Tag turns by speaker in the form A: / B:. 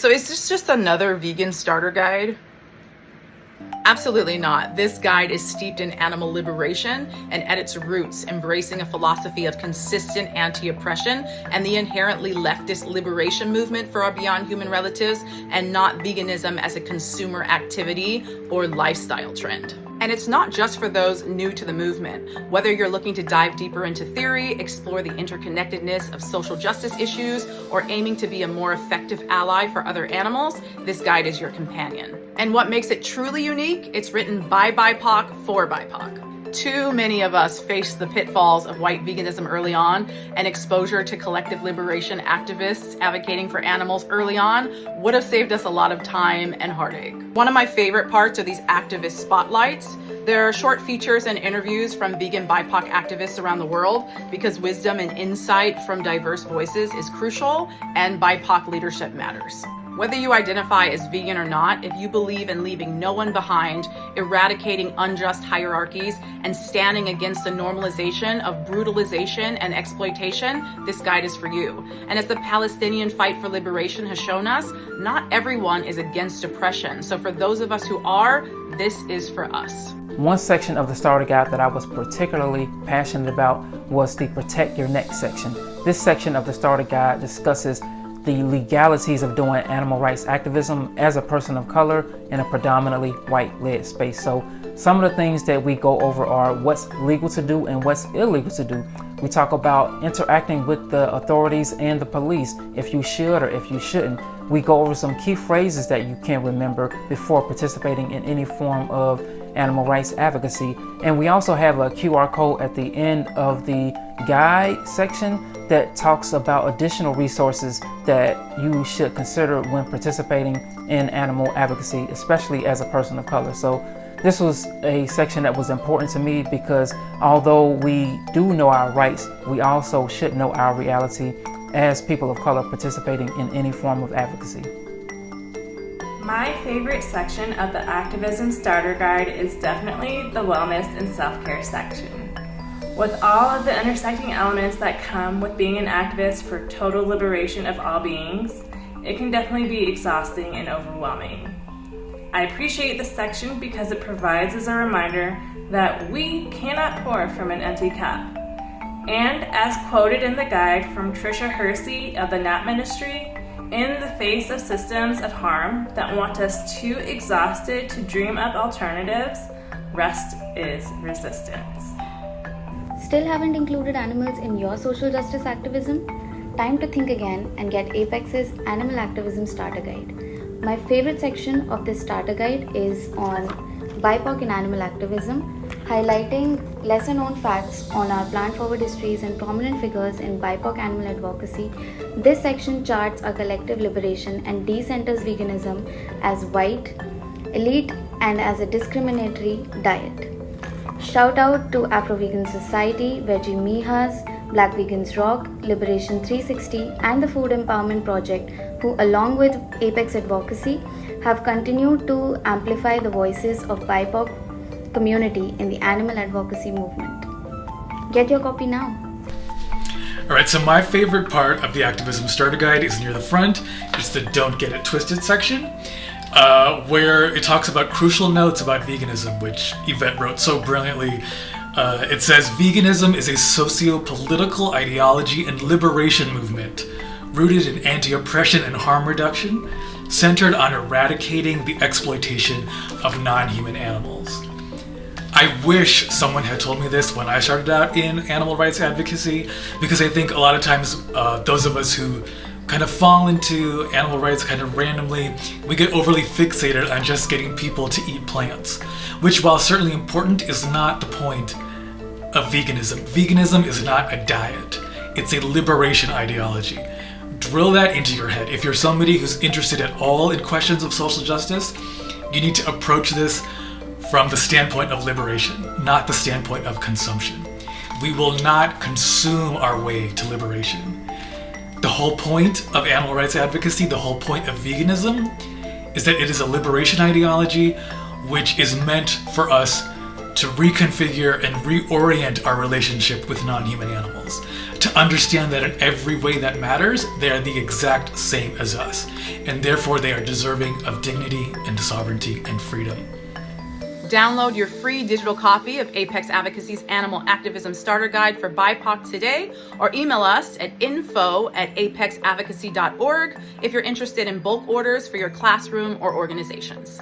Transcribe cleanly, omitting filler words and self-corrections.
A: So is this just another vegan starter guide? Absolutely not. This guide is steeped in animal liberation and at its roots embracing a philosophy of consistent anti-oppression and the inherently leftist liberation movement for our beyond human relatives, and not veganism as a consumer activity or lifestyle trend. And it's not just for those new to the movement. Whether you're looking to dive deeper into theory, explore the interconnectedness of social justice issues, or aiming to be a more effective ally for other animals, this guide is your companion. And what makes it truly unique? It's written by BIPOC for BIPOC. Too many of us faced the pitfalls of white veganism early on, and exposure to collective liberation activists advocating for animals early on would have saved us a lot of time and heartache. One of my favorite parts are these activist spotlights. There are short features and interviews from vegan BIPOC activists around the world because wisdom and insight from diverse voices is crucial, and BIPOC leadership matters. Whether you identify as vegan or not, if you believe in leaving no one behind, eradicating unjust hierarchies, and standing against the normalization of brutalization and exploitation, this guide is for you. And as the Palestinian fight for liberation has shown us, not everyone is against oppression. So for those of us who are, this is for us.
B: One section of the starter guide that I was particularly passionate about was the Protect Your Neck section. This section of the starter guide discusses the legalities of doing animal rights activism as a person of color in a predominantly white-led space. So some of the things that we go over are what's legal to do and what's illegal to do. We talk about interacting with the authorities and the police, if you should or if you shouldn't. We go over some key phrases that you can remember before participating in any form of animal rights advocacy. And we also have a QR code at the end of the guide section that talks about additional resources that you should consider when participating in animal advocacy, especially as a person of color. So this was a section that was important to me because although we do know our rights, we also should know our reality as people of color participating in any form of advocacy.
C: My favorite section of the Activism Starter Guide is definitely the Wellness and Self-Care section. With all of the intersecting elements that come with being an activist for total liberation of all beings, it can definitely be exhausting and overwhelming. I appreciate this section because it provides us a reminder that we cannot pour from an empty cup. And as quoted in the guide from Tricia Hersey of the NAP Ministry, in the face of systems of harm that want us too exhausted to dream up alternatives, rest is resistance.
D: Still haven't included animals in your social justice activism? Time to think again and get Apex's Animal Activism Starter Guide. My favorite section of this starter guide is on BIPOC and animal activism, highlighting lesser known facts on our plant-forward histories and prominent figures in BIPOC animal advocacy. This section charts our collective liberation and decenters veganism as white, elite, and as a discriminatory diet. Shout out to Afro-Vegan Society, Veggie Mijas, Black Vegans Rock, Liberation 360, and the Food Empowerment Project, who along with Apex Advocacy have continued to amplify the voices of BIPOC community in the animal advocacy movement. Get your copy now.
E: Alright, so my favorite part of the Activism Starter Guide is near the front. It's the Don't Get It Twisted section, where it talks about crucial notes about veganism, which Yvette wrote so brilliantly. It says, veganism is a socio-political ideology and liberation movement rooted in anti-oppression and harm reduction, centered on eradicating the exploitation of non-human animals. I wish someone had told me this when I started out in animal rights advocacy, because I think a lot of times those of us who kind of fall into animal rights kind of randomly, we get overly fixated on just getting people to eat plants, which, while certainly important, is not the point of veganism. Veganism is not a diet. It's a liberation ideology. Drill that into your head. If you're somebody who's interested at all in questions of social justice, you need to approach this from the standpoint of liberation, not the standpoint of consumption. We will not consume our way to liberation. The whole point of animal rights advocacy, the whole point of veganism, is that it is a liberation ideology which is meant for us to reconfigure and reorient our relationship with non-human animals, to understand that in every way that matters, they are the exact same as us, and therefore they are deserving of dignity and sovereignty and freedom.
A: Download your free digital copy of Apex Advocacy's Animal Activism Starter Guide for BIPOC today, or email us at info@apexadvocacy.org if you're interested in bulk orders for your classroom or organizations.